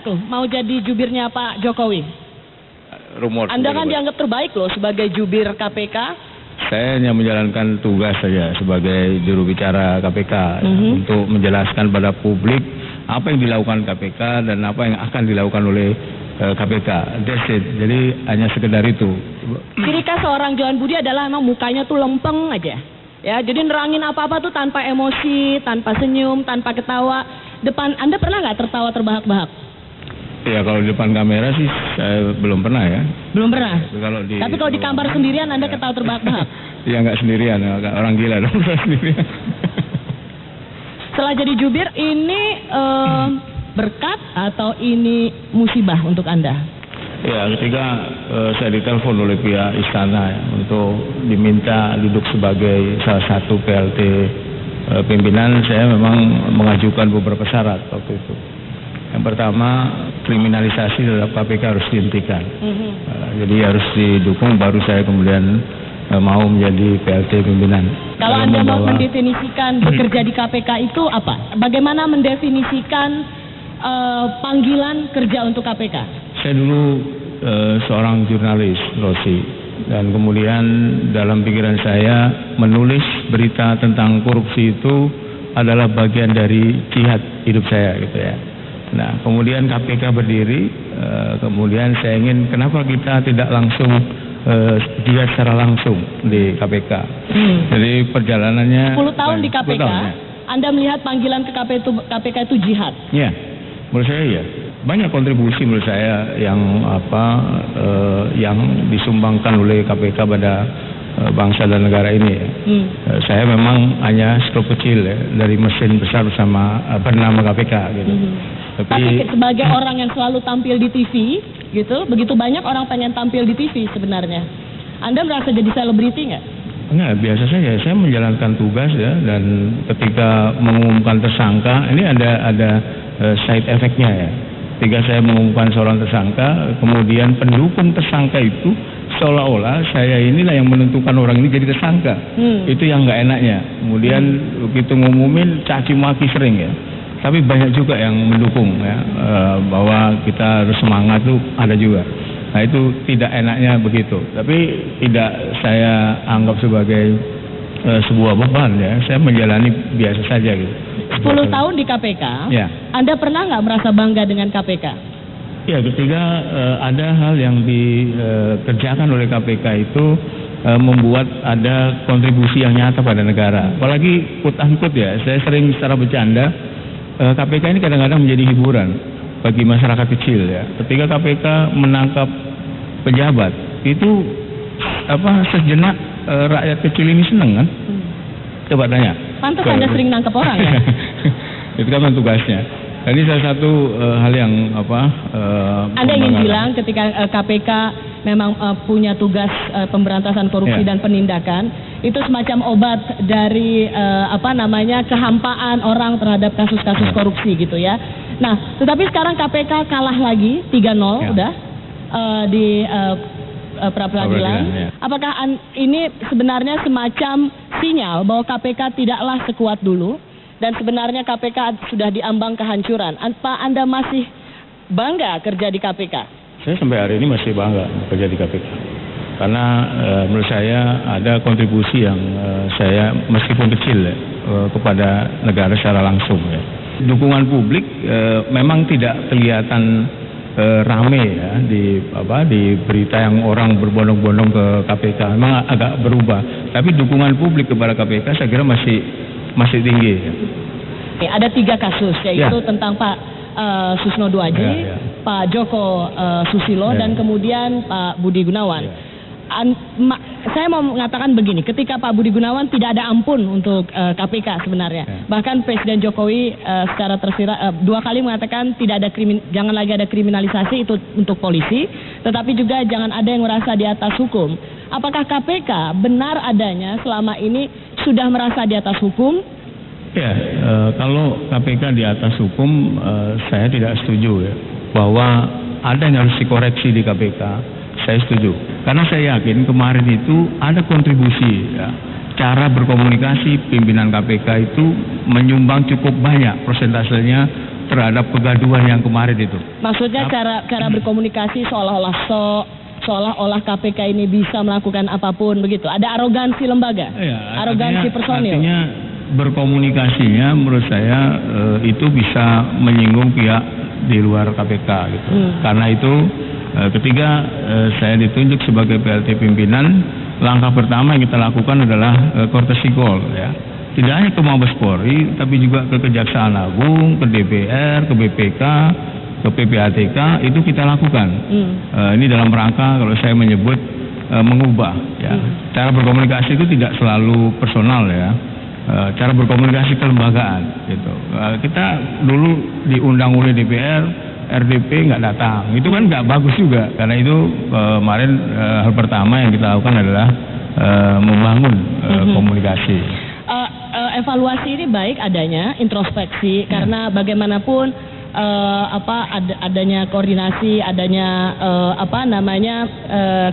tuh mau jadi jubirnya Pak Jokowi? Rumor. Anda kan dianggap terbaik loh sebagai jubir KPK. Saya hanya menjalankan tugas saja sebagai juru bicara KPK untuk menjelaskan pada publik apa yang dilakukan KPK dan apa yang akan dilakukan oleh KPK. That's it. Jadi hanya sekedar itu. Ciri khas seorang Johan Budi adalah emang mukanya tuh lempeng aja. Ya, jadi nerangin apa-apa tuh tanpa emosi, tanpa senyum, tanpa ketawa. Depan Anda pernah nggak tertawa terbahak-bahak? Ya kalau di depan kamera sih saya belum pernah ya. Belum pernah. Tapi kalau di kamar sendirian Anda ketawa terbahak-bahak? Iya nggak sendirian, orang gila dong sendirian. Setelah jadi jubir ini berkat atau ini musibah untuk Anda? Ya, ketika saya ditelepon oleh pihak istana ya, untuk diminta duduk sebagai salah satu PLT pimpinan, saya memang mengajukan beberapa syarat waktu itu. Yang pertama, kriminalisasi terhadap KPK harus dihentikan. Jadi harus didukung, baru saya kemudian mau menjadi PLT pimpinan. Kalau Anda mau mendefinisikan bekerja di KPK itu apa? Bagaimana mendefinisikan panggilan kerja untuk KPK? Saya dulu seorang jurnalis, Rosi, dan kemudian dalam pikiran saya menulis berita tentang korupsi itu adalah bagian dari jihad hidup saya gitu ya. Nah, kemudian KPK berdiri, kemudian saya ingin kenapa kita tidak langsung jihad secara langsung di KPK. Jadi perjalanannya 10 tahun di KPK, ya. Anda melihat panggilan ke KPK itu jihad? Iya, menurut saya iya. Banyak kontribusi menurut saya yang yang disumbangkan oleh KPK pada bangsa dan negara ini ya. Saya memang hanya skop kecil ya dari mesin besar bersama bernama KPK gitu. Tapi sebagai orang yang selalu tampil di TV gitu, begitu banyak orang pengen tampil di TV sebenarnya. Anda merasa jadi selebriti nggak? Enggak, biasa saja. Saya menjalankan tugas ya, dan ketika mengumumkan tersangka ini ada side effect-nya ya. Ketika saya mengumumkan seorang tersangka, kemudian pendukung tersangka itu seolah-olah saya inilah yang menentukan orang ini jadi tersangka. Itu yang nggak enaknya. Kemudian begitu ngumumin caci maki sering ya. Tapi banyak juga yang mendukung ya, bahwa kita harus semangat tuh ada juga. Nah itu tidak enaknya begitu. Tapi tidak saya anggap sebagai sebuah beban ya. Saya menjalani biasa saja gitu. 10 tahun di KPK, ya. Anda pernah nggak merasa bangga dengan KPK? Ya, ketika ada hal yang dikerjakan oleh KPK itu membuat ada kontribusi yang nyata pada negara. Apalagi quote-unquote ya, saya sering secara bercanda, KPK ini kadang-kadang menjadi hiburan bagi masyarakat kecil ya. Ketika KPK menangkap pejabat, itu sejenak rakyat kecil ini seneng kan? Coba tanya. Pantas Anda sering nangkep orang ya? Itu kan tugasnya. Ini salah satu hal yang Anda ingin bilang ketika KPK memang punya tugas pemberantasan korupsi dan penindakan, itu semacam obat dari kehampaan orang terhadap kasus-kasus korupsi gitu ya. Nah, tetapi sekarang KPK kalah lagi 3-0 udah di pra-peradilan. Ya. Apakah ini sebenarnya semacam sinyal bahwa KPK tidaklah sekuat dulu dan sebenarnya KPK sudah diambang kehancuran? Apa Anda masih bangga kerja di KPK? Saya sampai hari ini masih bangga kerja di KPK. Karena menurut saya ada kontribusi yang saya meskipun kecil kepada negara secara langsung ya. Dukungan publik memang tidak kelihatan rame ya di berita yang orang berbondong-bondong ke KPK, memang agak berubah. Tapi dukungan publik kepada KPK saya kira masih tinggi. Ya. Ada 3 kasus yaitu tentang Pak Susno Duaji, Pak Joko Susilo dan kemudian Pak Budi Gunawan. Saya mau mengatakan begini, ketika Pak Budi Gunawan tidak ada ampun untuk KPK sebenarnya. Bahkan Presiden Jokowi secara tersirat 2 kali mengatakan jangan lagi ada kriminalisasi itu untuk polisi, tetapi juga jangan ada yang merasa di atas hukum. Apakah KPK benar adanya selama ini sudah merasa di atas hukum? Ya, kalau KPK di atas hukum, saya tidak setuju ya, bahwa ada yang harus dikoreksi di KPK. Saya setuju, karena saya yakin kemarin itu ada kontribusi ya. Cara berkomunikasi pimpinan KPK itu menyumbang cukup banyak, persentasenya terhadap kegaduhan yang kemarin itu. Maksudnya cara berkomunikasi seolah-olah KPK ini bisa melakukan apapun begitu. Ada arogansi lembaga, arogansi personil. Artinya berkomunikasinya menurut saya itu bisa menyinggung pihak di luar KPK gitu. Karena itu ketika saya ditunjuk sebagai PLT pimpinan, langkah pertama yang kita lakukan adalah courtesy call ya. Tidak hanya ke Mabes Polri, tapi juga ke Kejaksaan Agung, ke DPR, ke BPK, ke PPATK, itu kita lakukan. Ini dalam rangka kalau saya menyebut mengubah ya. Cara berkomunikasi itu tidak selalu personal ya. Cara berkomunikasi kelembagaan gitu. Kita dulu diundang oleh DPR, RDP nggak datang, itu kan nggak bagus juga. Karena itu kemarin hal pertama yang kita lakukan adalah membangun komunikasi. Evaluasi ini baik adanya introspeksi karena bagaimanapun adanya koordinasi, adanya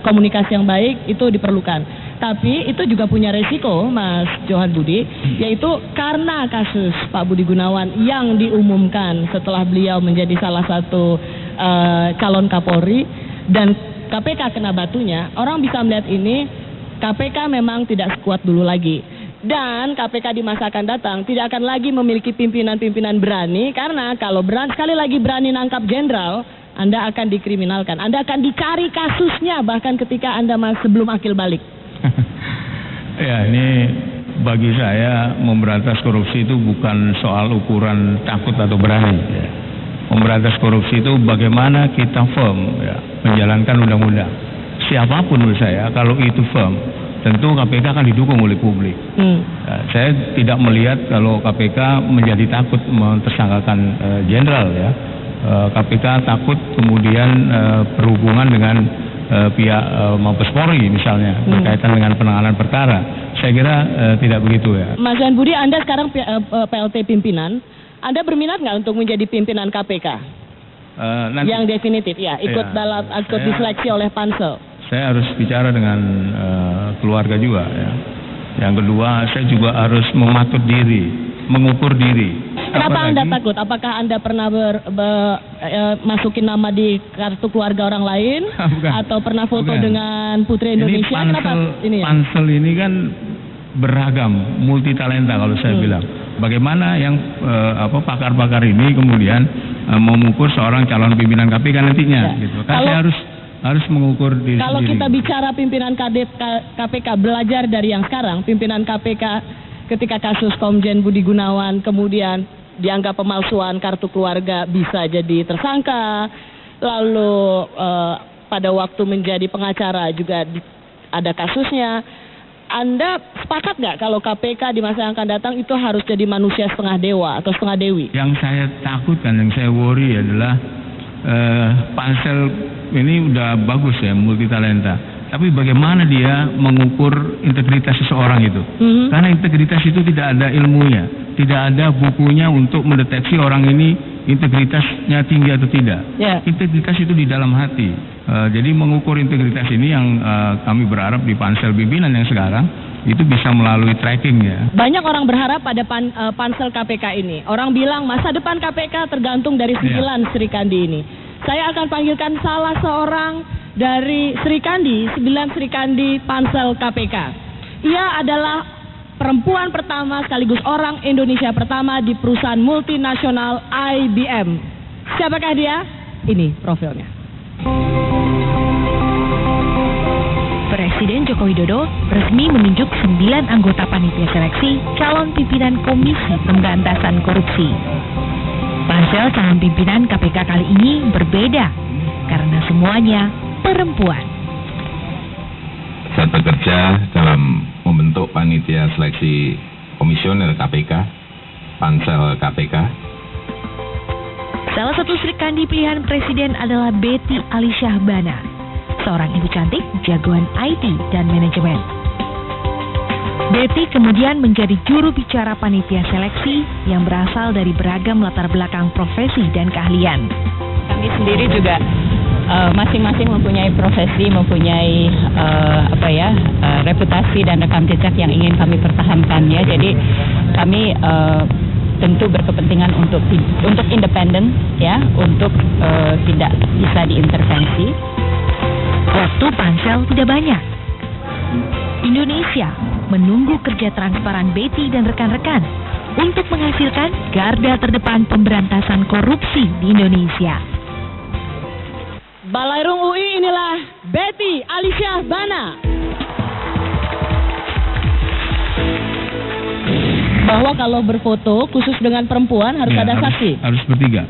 komunikasi yang baik itu diperlukan. Tapi itu juga punya resiko, Mas Johan Budi, yaitu karena kasus Pak Budi Gunawan yang diumumkan setelah beliau menjadi salah satu calon Kapolri dan KPK kena batunya, orang bisa melihat ini KPK memang tidak sekuat dulu lagi. Dan KPK di masa akan datang tidak akan lagi memiliki pimpinan-pimpinan berani, karena kalau sekali lagi berani nangkap jenderal, Anda akan dikriminalkan, Anda akan dicari kasusnya bahkan ketika Anda sebelum akil balik. Ya, ini bagi saya memberantas korupsi itu bukan soal ukuran takut atau berani ya. Memberantas korupsi itu bagaimana kita firm ya, menjalankan undang-undang. Siapapun menurut saya kalau itu firm, tentu KPK akan didukung oleh publik. Ya, saya tidak melihat kalau KPK menjadi takut mentersangkakan jenderal ya. KPK takut kemudian berhubungan dengan pihak Mabes Polri misalnya berkaitan dengan penanganan perkara. Saya kira tidak begitu ya. Mas Johan Budi, Anda sekarang PLT pimpinan, Anda berminat nggak untuk menjadi pimpinan KPK? Nanti, yang definitif ya, ikut diseleksi oleh pansel. Saya harus bicara dengan keluarga juga ya. Yang kedua, saya juga harus mengatur diri, mengukur diri. Kenapa Anda takut? Apakah Anda pernah masukin nama di kartu keluarga orang lain? Atau pernah foto dengan Putri Indonesia? Pansel ini kan beragam, multi talenta kalau saya bilang. Bagaimana yang pakar-pakar ini kemudian mengukur seorang calon pimpinan KPK nantinya gitu. Kan saya harus mengukur diri kalau sendiri. Kita bicara pimpinan KPK, belajar dari yang sekarang, pimpinan KPK ketika kasus Komjen Budi Gunawan kemudian dianggap pemalsuan kartu keluarga bisa jadi tersangka, lalu pada waktu menjadi pengacara juga ada kasusnya. Anda sepakat nggak kalau KPK di masa yang akan datang itu harus jadi manusia setengah dewa atau setengah dewi? Yang saya takutkan, yang saya worry adalah pansel ini udah bagus ya, multi talenta. Tapi bagaimana dia mengukur integritas seseorang itu? Karena integritas itu tidak ada ilmunya, tidak ada bukunya untuk mendeteksi orang ini integritasnya tinggi atau tidak. Integritas itu di dalam hati. Jadi mengukur integritas ini yang kami berharap di pansel pimpinan yang sekarang itu bisa melalui trackingnya. Banyak orang berharap pada pansel KPK ini. Orang bilang masa depan KPK tergantung dari 9 Sri Kandi ini. Saya akan panggilkan salah seorang dari Sri Kandi, 9 Sri Kandi pansel KPK. Ia adalah perempuan pertama sekaligus orang Indonesia pertama di perusahaan multinasional IBM. Siapakah dia? Ini profilnya. Presiden Joko Widodo resmi menunjuk 9 anggota panitia seleksi calon pimpinan Komisi Pemberantasan Korupsi. Pansel calon pimpinan KPK kali ini berbeda karena semuanya perempuan. Saya bekerja dalam membentuk panitia seleksi komisioner KPK, pansel KPK. Salah satu Sri Kandi pilihan Presiden adalah Betty Alissyahbana, seorang ibu cantik, jagoan IT dan manajemen. Betty kemudian menjadi juru bicara panitia seleksi yang berasal dari beragam latar belakang profesi dan keahlian. Kami sendiri juga masing-masing mempunyai profesi, mempunyai reputasi dan rekam jejak yang ingin kami pertahankan ya. Jadi kami tentu berkepentingan untuk independen, ya, untuk tidak bisa diintervensi. Waktu pansel tidak banyak. Indonesia menunggu kerja transparan Betty dan rekan-rekan untuk menghasilkan garda terdepan pemberantasan korupsi di Indonesia. Balairung UI, inilah Betty Alicia Bana. Bahwa kalau berfoto khusus dengan perempuan harus Ya, ada saksi. Harus bertiga.